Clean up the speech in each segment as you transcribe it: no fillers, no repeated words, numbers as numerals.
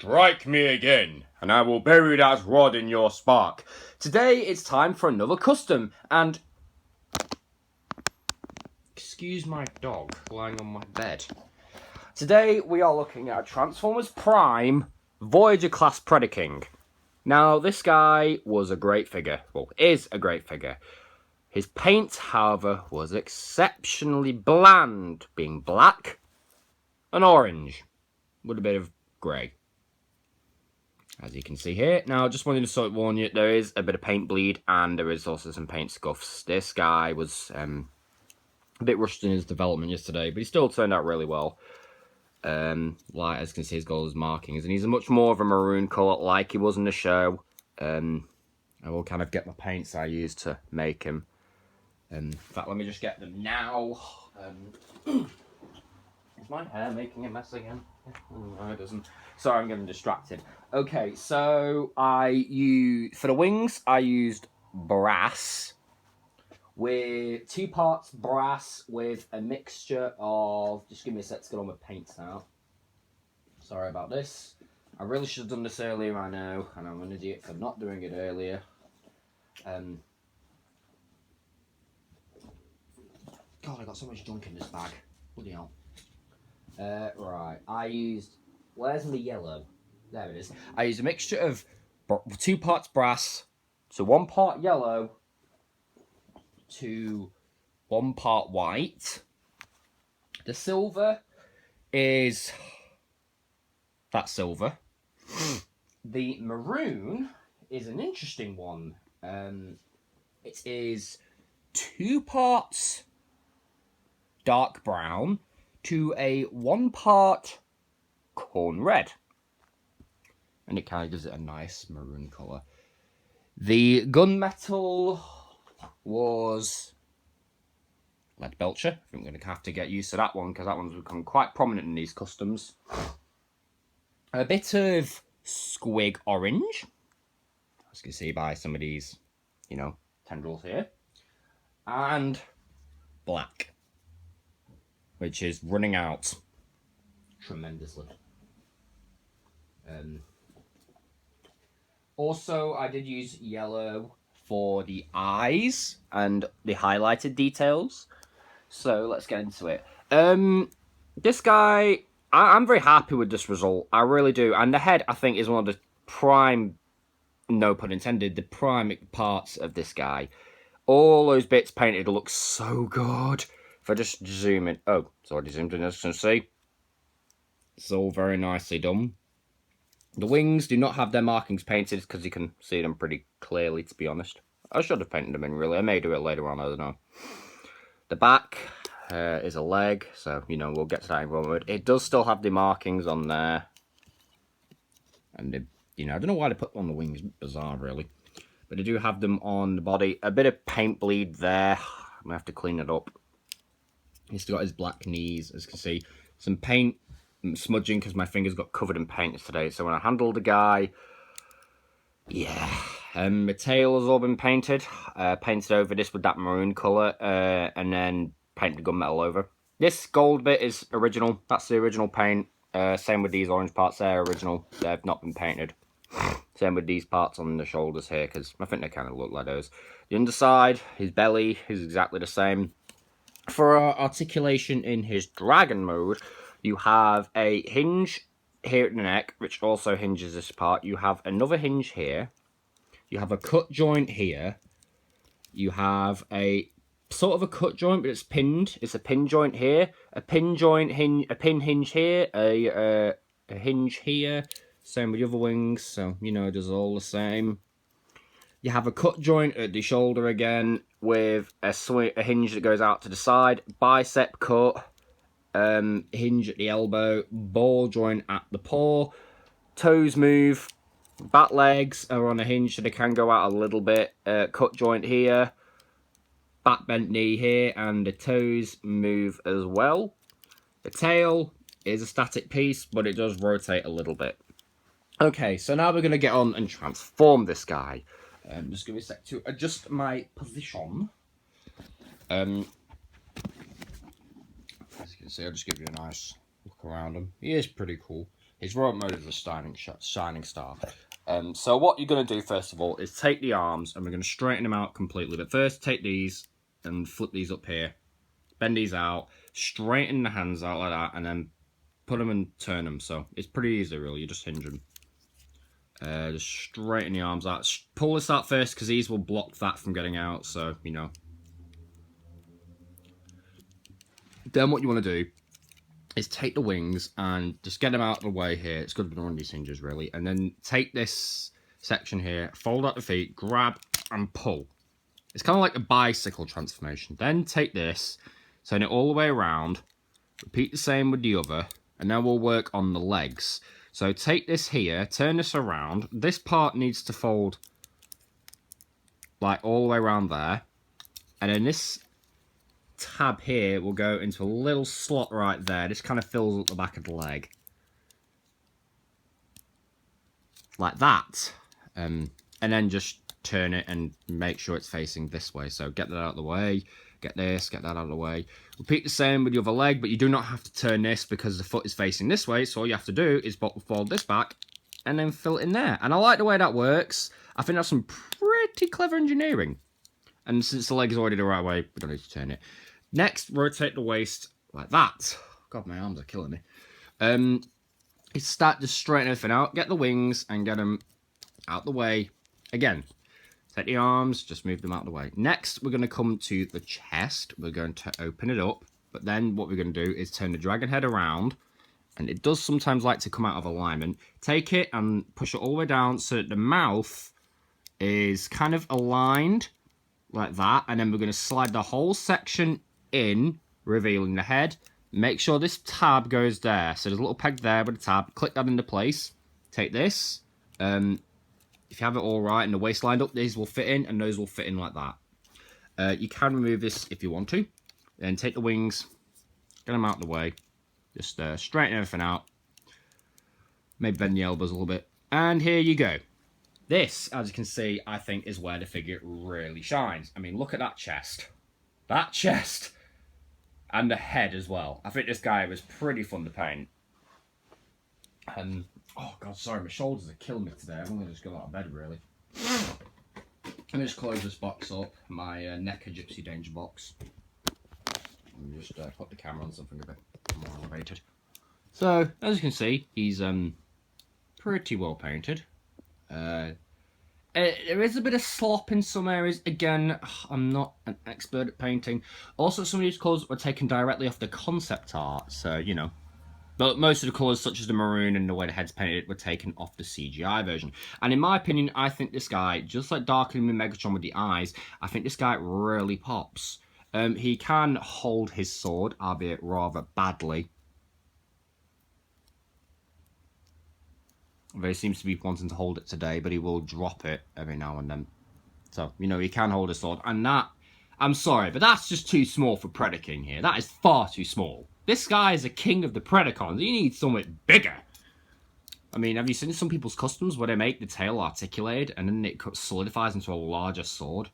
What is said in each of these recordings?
Strike me again, and I will bury that rod in your spark. Today it's time for another custom, and excuse my dog lying on my bed. Today we are looking at a Transformers Prime Voyager class Predaking. Now this guy was a great figure, well, is a great figure. His paint, however, was exceptionally bland, being black and orange with a bit of grey. As you can see here. Now, just wanted to sort of warn you, there is a bit of paint bleed and there is also some paint scuffs. This guy was a bit rushed in his development yesterday, but he still turned out really well. Like, as you can see, his gold is markings, and he's a much more of a maroon colour like he was in the show. I will kind of get my paints I used to make him. In fact, let me just get them now. Is my hair making a mess again? No, it doesn't. Sorry, I'm getting distracted. Okay, so for the wings, I used brass with 2 parts brass with a mixture of. Just give me a sec to get on with paints now. Sorry about this. I really should have done this earlier, I know, and I'm an idiot for not doing it earlier. God, I got so much junk in this bag. Bloody hell. Right, I used. Where's my yellow? There it is. I used a mixture of 2 parts brass to 1 part yellow to 1 part white. The silver is that silver. The maroon is an interesting one. It is 2 parts dark brown to a 1 part corn red, and it kind of gives it a nice maroon colour. The gunmetal was lead belcher. I think we're going to have to get used to that one because that one's become quite prominent in these customs. A bit of squig orange, as you can see by some of these, tendrils here, and black, which is running out tremendously. Also, I did use yellow for the eyes and the highlighted details. So let's get into it. This guy, I'm very happy with this result. I really do. And the head, I think, is one of the prime, no pun intended, the prime parts of this guy. All those bits painted look so good. If I just zoom in, oh, it's already zoomed in, as you can see. It's all very nicely done. The wings do not have their markings painted because you can see them pretty clearly, to be honest. I should have painted them in, really. I may do it later on, I don't know. The back is a leg, so, we'll get to that in a moment. It does still have the markings on there. And, I don't know why they put them on the wings. Bizarre, really. But they do have them on the body. A bit of paint bleed there. I'm going to have to clean it up. He's still got his black knees, as you can see. Some paint smudging because my fingers got covered in paint today. So when I handled the guy, yeah. The tail has all been painted. Painted over this with that maroon colour. And then painted gunmetal over. This gold bit is original. That's the original paint. Same with these orange parts there, original. They've not been painted. Same with these parts on the shoulders here, because I think they kind of look like those. The underside, his belly is exactly the same. For articulation in his dragon mode, you have a hinge here at the neck, which also hinges this part. You have another hinge here. You have a cut joint here. You have a sort of a cut joint, but it's pinned. It's a pin joint here. A pin joint hinge, a pin hinge here. A hinge here. Same with the other wings, so, it is all the same. You have a cut joint at the shoulder again, with a hinge that goes out to the side, bicep cut, hinge at the elbow, ball joint at the paw, toes move, back legs are on a hinge so they can go out a little bit, cut joint here, back bent knee here, and the toes move as well. The tail is a static piece, but it does rotate a little bit. Okay, so now we're going to get on and transform this guy. Just give me a sec to adjust my position. As you can see, I'll just give you a nice look around him. He is pretty cool. His royal mode is a shining star. So what you're going to do, first of all, is take the arms, and we're going to straighten them out completely. But first, take these and flip these up here. Bend these out, straighten the hands out like that, and then put them and turn them. So it's pretty easy, really. You just hinge them. Just straighten the arms out. Pull this out first, because these will block that from getting out. So, you know. Then what you want to do is take the wings and just get them out of the way here. It's good to be on these hinges, really. And then take this section here, fold out the feet, grab and pull. It's kind of like a bicycle transformation. Then take this, turn it all the way around, repeat the same with the other, and now we'll work on the legs. So take this here, turn this around. This part needs to fold like all the way around there. And then this tab here will go into a little slot right there. This kind of fills up the back of the leg. Like that. And then just turn it and make sure it's facing this way. So get that out of the way. Get this, get that out of the way. Repeat the same with the other leg, but you do not have to turn this because the foot is facing this way. So all you have to do is fold this back and then fill it in there. And I like the way that works. I think that's some pretty clever engineering. And since the leg is already the right way, we don't need to turn it. Next, rotate the waist like that. God, my arms are killing me. Start to straighten everything out. Get the wings and get them out the way. Again, take the arms, just move them out of the way. Next, we're going to come to the chest. We're going to open it up. But then what we're going to do is turn the dragon head around. And it does sometimes like to come out of alignment. Take it and push it all the way down so that the mouth is kind of aligned like that. And then we're going to slide the whole section in, revealing the head. Make sure this tab goes there. So there's a little peg there with a tab. Click that into place. Take this. If you have it all right and the waist lined up, these will fit in and those will fit in like that. You can remove this if you want to. Then take the wings, get them out of the way. Just straighten everything out. Maybe bend the elbows a little bit. And here you go. This, as you can see, I think is where the figure really shines. I mean, look at that chest. That chest. And the head as well. I think this guy was pretty fun to paint. Oh god, sorry, my shoulders are killing me today. I've only just got out of bed, really. Let me just close this box up. My NECA Gypsy Danger box. Let me just put the camera on something a bit more elevated. So, as you can see, he's pretty well painted. There is a bit of slop in some areas. Again, I'm not an expert at painting. Also, some of these colours were taken directly off the concept art, so, you know. But most of the colours, such as the maroon and the way the head's painted, were taken off the CGI version. And in my opinion, I think this guy, just like Darkling with Megatron with the eyes, I think this guy really pops. He can hold his sword, albeit rather badly. Although he seems to be wanting to hold it today, but he will drop it every now and then. So, you know, he can hold a sword. And that, I'm sorry, but that's just too small for Predaking here. That is far too small. This guy is a king of the Predacons. You need something bigger. I mean, have you seen some people's customs where they make the tail articulated and then it solidifies into a larger sword?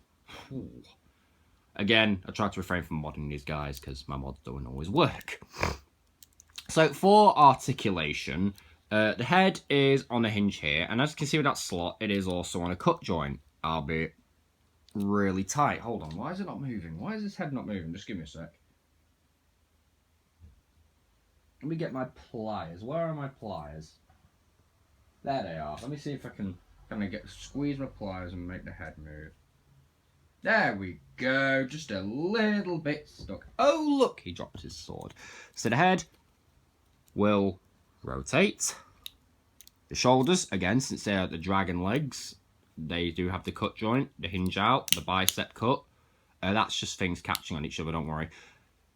Ooh. Again, I try to refrain from modding these guys because my mods don't always work. So, for articulation, the head is on a hinge here, and as you can see with that slot, it is also on a cut joint, albeit really tight. Hold on, why is it not moving? Why is this head not moving? Just give me a sec. Let me get my pliers. Where are my pliers? There they are. Let me see if I can kind of squeeze my pliers and make the head move. There we go. Just a little bit stuck. Oh, look, he dropped his sword. So the head will rotate. The shoulders, again, since they are the dragon legs, they do have the cut joint, the hinge out, the bicep cut. That's just things catching on each other, don't worry.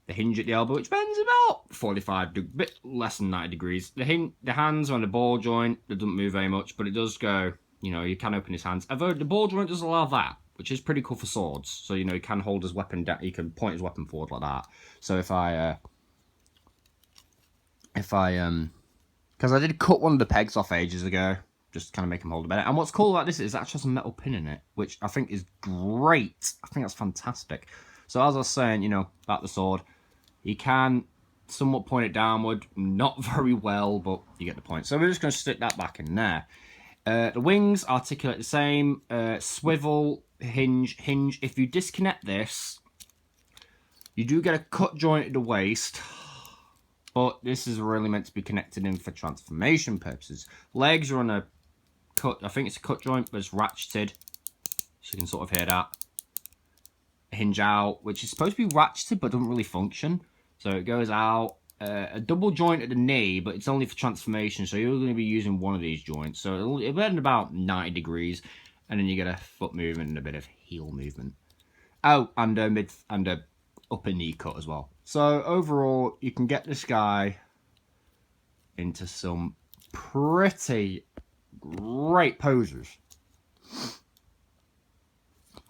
The hinge at the elbow, which bends about 45, a bit less than 90 degrees. The hands are on the ball joint. It doesn't move very much, but it does go, you know, you can open his hands. Although the ball joint does allow that, which is pretty cool for swords. So, you know, he can hold his weapon down, he can point his weapon forward like that. So if I because I did cut one of the pegs off ages ago, just to kind of make him hold it better. And what's cool about this is it actually has a metal pin in it, which I think is great. I think that's fantastic. So as I was saying, you know, about the sword, he can somewhat pointed downward. Not very well, but you get the point. So we're just going to stick that back in there. The wings articulate the same. Swivel, hinge. If you disconnect this, you do get a cut joint at the waist. But this is really meant to be connected in for transformation purposes. Legs are on a cut. I think it's a cut joint, but it's ratcheted. So you can sort of hear that. Hinge out, which is supposed to be ratcheted, but doesn't really function. So it goes out. A double joint at the knee, but it's only for transformation. So you're going to be using one of these joints. So it'll bend about 90 degrees. And then you get a foot movement and a bit of heel movement. Oh, and a upper knee cut as well. So overall, you can get this guy into some pretty great poses.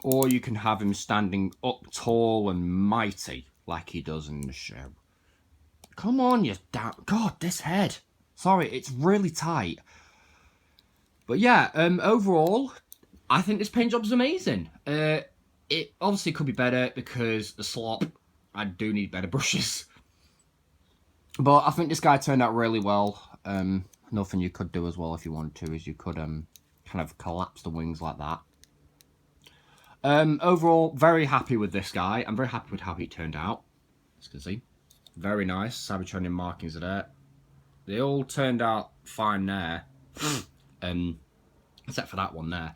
Or you can have him standing up tall and mighty like he does in the show. Come on, you damn... God, this head. Sorry, it's really tight. But yeah, overall, I think this paint job's amazing. It obviously could be better because the slop... I do need better brushes. But I think this guy turned out really well. Nothing you could do as well if you wanted to is you could kind of collapse the wings like that. Overall, very happy with this guy. I'm very happy with how he turned out. As you can see. Very nice. Cybertronian markings are there. They all turned out fine there. Except for that one there.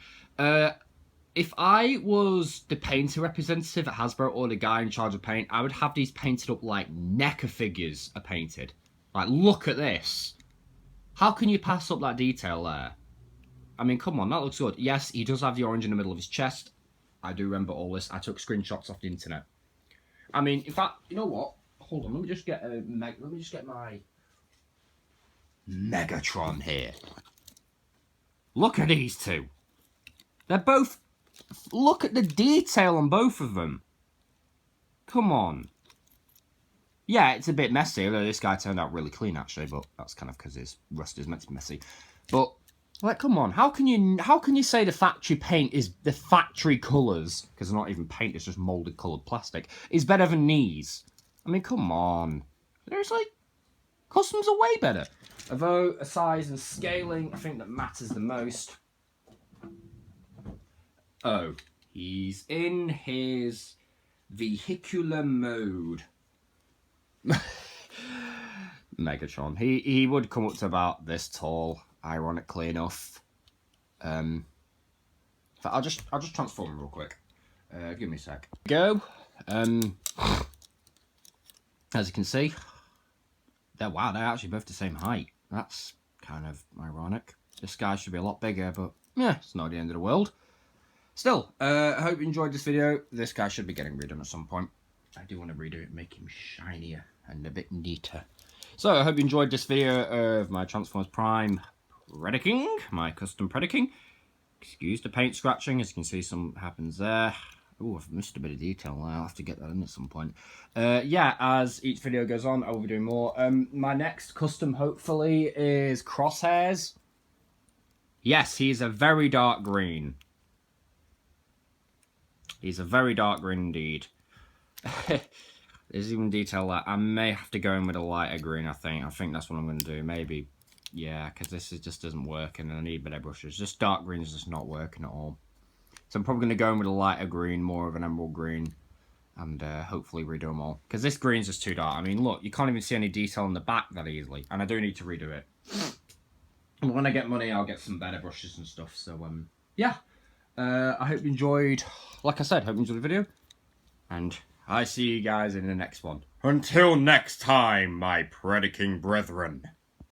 If I was the painter representative at Hasbro or the guy in charge of paint, I would have these painted up like NECA figures are painted. Like, look at this. How can you pass up that detail there? I mean, come on, that looks good. Yes, he does have the orange in the middle of his chest. I do remember all this. I took screenshots off the internet. I mean, in fact, you know what? Hold on, let me just get my Megatron here. Look at these two. They're both... Look at the detail on both of them. Come on. Yeah, it's a bit messy, although this guy turned out really clean, actually, but that's kind of because his rust is meant to be messy. But, like, come on. How can you say the factory paint is the factory colours, because it's not even paint, it's just moulded coloured plastic, is better than these? I mean, come on. Seriously? Customs are way better. Although, a size and scaling, I think that matters the most. Oh, he's in his vehicular mode. Megatron. He would come up to about this tall, ironically enough. I'll just transform him real quick. Give me a sec. Go. As you can see, wow, they're actually both the same height. That's kind of ironic. This guy should be a lot bigger, but yeah, it's not the end of the world. Still, I hope you enjoyed this video. This guy should be getting redone at some point. I do want to redo it, make him shinier and a bit neater. So, I hope you enjoyed this video of my Transformers Prime predaking, my custom predaking. Excuse the paint scratching, as you can see, some happens there. Oh, I've missed a bit of detail. I'll have to get that in at some point. Yeah, as each video goes on, I will be doing more. My next custom, hopefully, is Crosshairs. Yes, he's a very dark green. He's a very dark green indeed. There's even detail that I may have to go in with a lighter green, I think. I think that's what I'm going to do. Maybe, yeah, because this just doesn't work and I need better brushes. Just dark green is just not working at all. So I'm probably going to go in with a lighter green, more of an emerald green, and hopefully redo them all. Because this green's just too dark. I mean, look, you can't even see any detail on the back that easily. And I do need to redo it. And when I get money, I'll get some better brushes and stuff. So, yeah. I hope you enjoyed, like I said, hope you enjoyed the video, and I see you guys in the next one. Until next time, my predaking brethren.